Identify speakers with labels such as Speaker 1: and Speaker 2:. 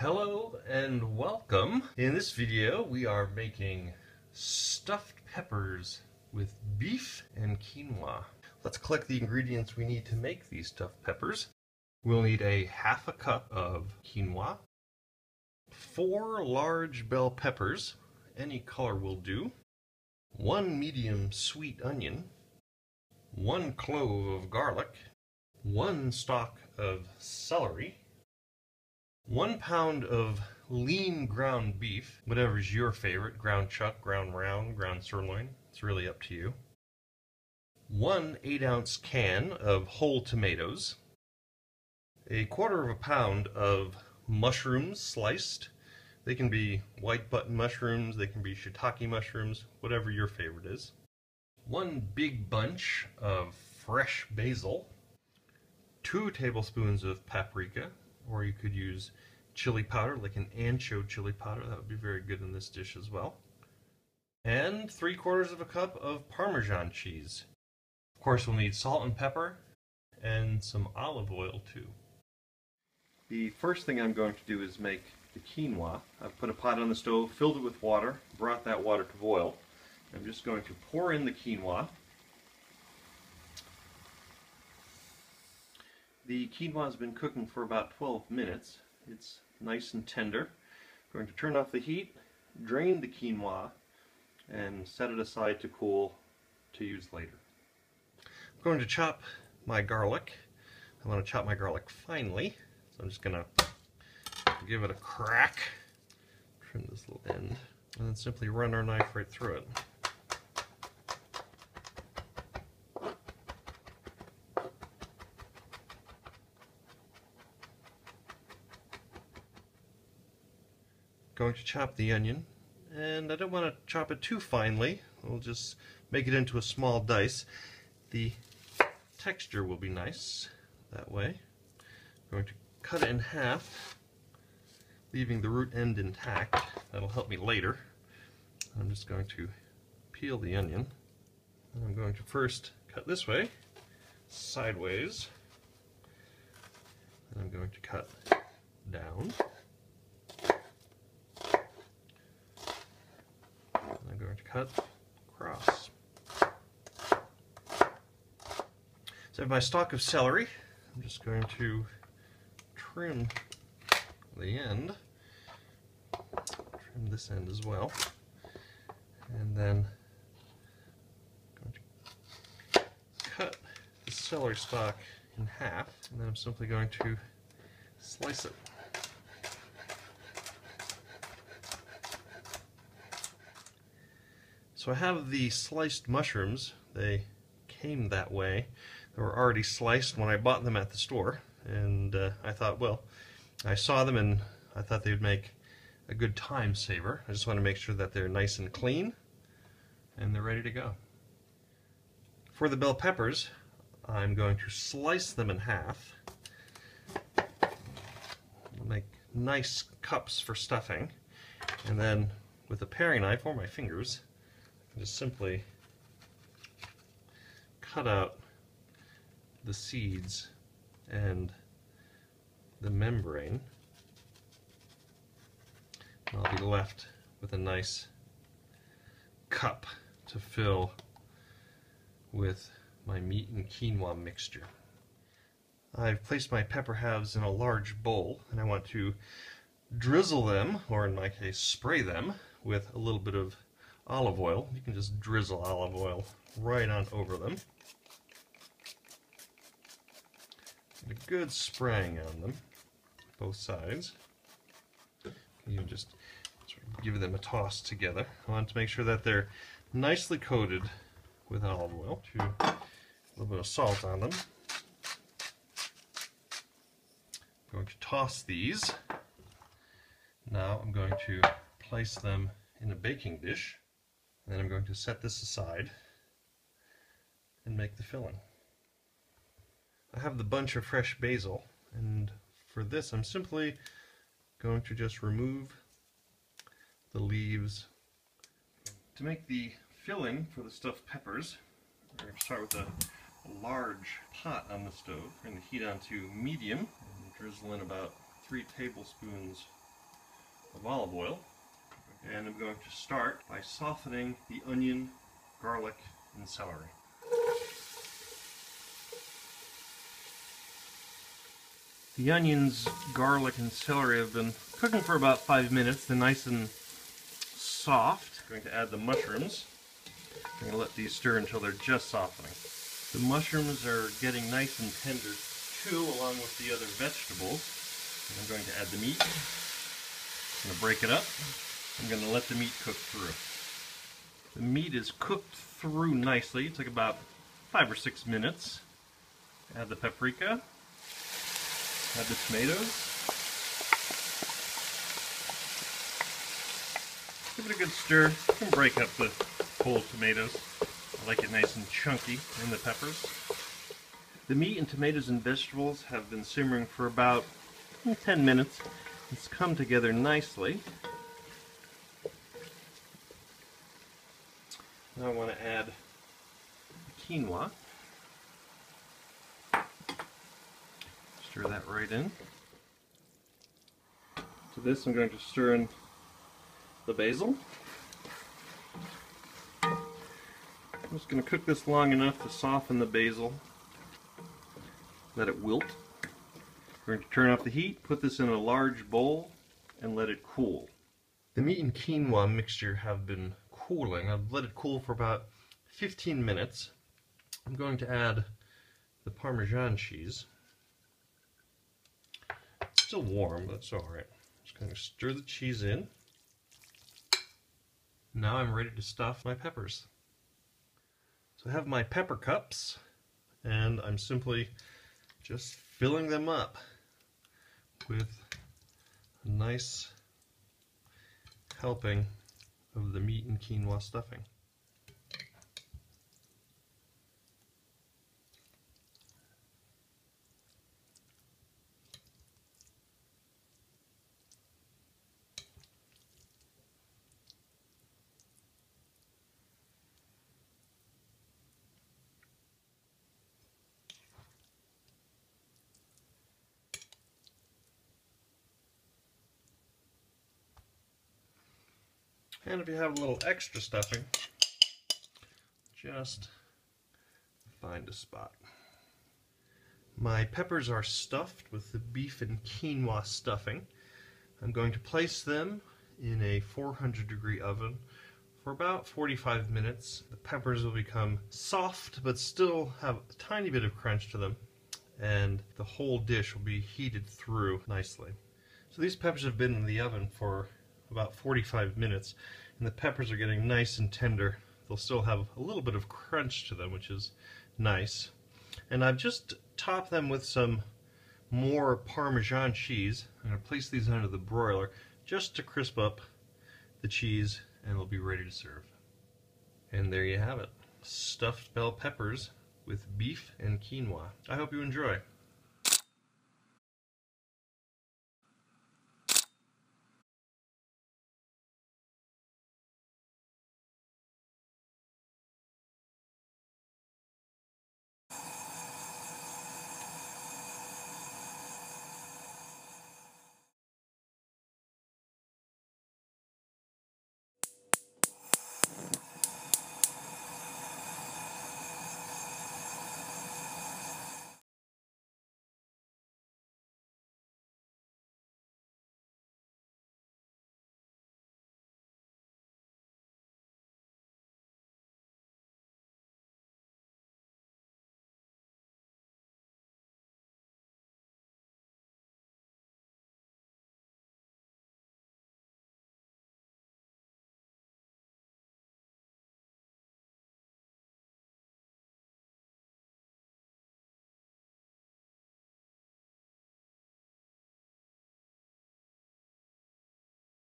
Speaker 1: Hello and welcome. In this video we are making stuffed peppers with beef and quinoa. Let's collect the ingredients we need to make these stuffed peppers. We'll need a half a cup of quinoa, 4 large bell peppers, any color will do, 1 medium sweet onion, 1 clove of garlic, 1 stalk of celery, 1 pound of lean ground beef, whatever's your favorite, ground chuck, ground round, ground sirloin, it's really up to you. 1 8-ounce can of whole tomatoes, 1/4 pound of mushrooms sliced. They can be white button mushrooms, they can be shiitake mushrooms, whatever your favorite is. 1 big bunch of fresh basil, 2 tablespoons of paprika, or you could use chili powder, like an ancho chili powder. That would be very good in this dish as well. And 3/4 cup of Parmesan cheese. Of course, we'll need salt and pepper and some olive oil too. The first thing I'm going to do is make the quinoa. I've put a pot on the stove, filled it with water, brought that water to boil. I'm just going to pour in the quinoa. The quinoa has been cooking for about 12 minutes. It's nice and tender. I'm going to turn off the heat, drain the quinoa, and set it aside to cool to use later. I'm going to chop my garlic. I want to chop my garlic finely, so I'm just going to give it a crack, trim this little end, and then simply run our knife right through it. Going to chop the onion, and I don't want to chop it too finely. We'll just make it into a small dice. The texture will be nice that way. I'm going to cut it in half, leaving the root end intact. That'll help me later. I'm just going to peel the onion, and I'm going to first cut this way, sideways, and I'm going to cut down. I'm going to cut across. So I have my stalk of celery. I'm just going to trim the end, trim this end as well, and then I'm going to cut the celery stalk in half, and then I'm simply going to slice it. So I have the sliced mushrooms. They came that way. They were already sliced when I bought them at the store, and I thought, well, I saw them and I thought they would make a good time saver. I just want to make sure that they're nice and clean and they're ready to go. For the bell peppers, I'm going to slice them in half. Make nice cups for stuffing, and then with a paring knife or my fingers, just simply cut out the seeds and the membrane. I'll be left with a nice cup to fill with my meat and quinoa mixture. I've placed my pepper halves in a large bowl, and I want to drizzle them, or in my case spray them, with a little bit of olive oil. You can just drizzle olive oil right on over them. Get a good spraying on them, both sides. You can just sort of give them a toss together. I want to make sure that they're nicely coated with olive oil. A little bit of salt on them. I'm going to toss these. Now I'm going to place them in a baking dish. And then I'm going to set this aside and make the filling. I have the bunch of fresh basil, and for this I'm simply going to just remove the leaves. To make the filling for the stuffed peppers, we're going to start with a large pot on the stove. We're going to heat on to medium and drizzle in about 3 tablespoons of olive oil. And I'm going to start by softening the onion, garlic, and celery. The onions, garlic, and celery have been cooking for about 5 minutes. They're nice and soft. I'm going to add the mushrooms. I'm going to let these stir until they're just softening. The mushrooms are getting nice and tender too, along with the other vegetables. And I'm going to add the meat. I'm going to break it up. I'm going to let the meat cook through. The meat is cooked through nicely. It took about 5 or 6 minutes. Add the paprika. Add the tomatoes. Give it a good stir. You can break up the whole tomatoes. I like it nice and chunky in the peppers. The meat and tomatoes and vegetables have been simmering for about 10 minutes. It's come together nicely. Now I want to add the quinoa. Stir that right in. To this I'm going to stir in the basil. I'm just going to cook this long enough to soften the basil. Let it wilt. We're going to turn off the heat, put this in a large bowl, and let it cool. The meat and quinoa mixture have been cooling. I've let it cool for about 15 minutes. I'm going to add the Parmesan cheese. It's still warm, but it's alright. Just going to stir the cheese in. Now I'm ready to stuff my peppers. So I have my pepper cups, and I'm simply just filling them up with a nice helping of the meat and quinoa stuffing. And if you have a little extra stuffing, just find a spot. My peppers are stuffed with the beef and quinoa stuffing. I'm going to place them in a 400-degree oven for about 45 minutes. The peppers will become soft but still have a tiny bit of crunch to them, and the whole dish will be heated through nicely. So these peppers have been in the oven for about 45 minutes, and the peppers are getting nice and tender. They'll still have a little bit of crunch to them, which is nice. And I've just topped them with some more Parmesan cheese. I'm going to place these under the broiler just to crisp up the cheese, and it'll be ready to serve. And there you have it. Stuffed bell peppers with beef and quinoa. I hope you enjoy.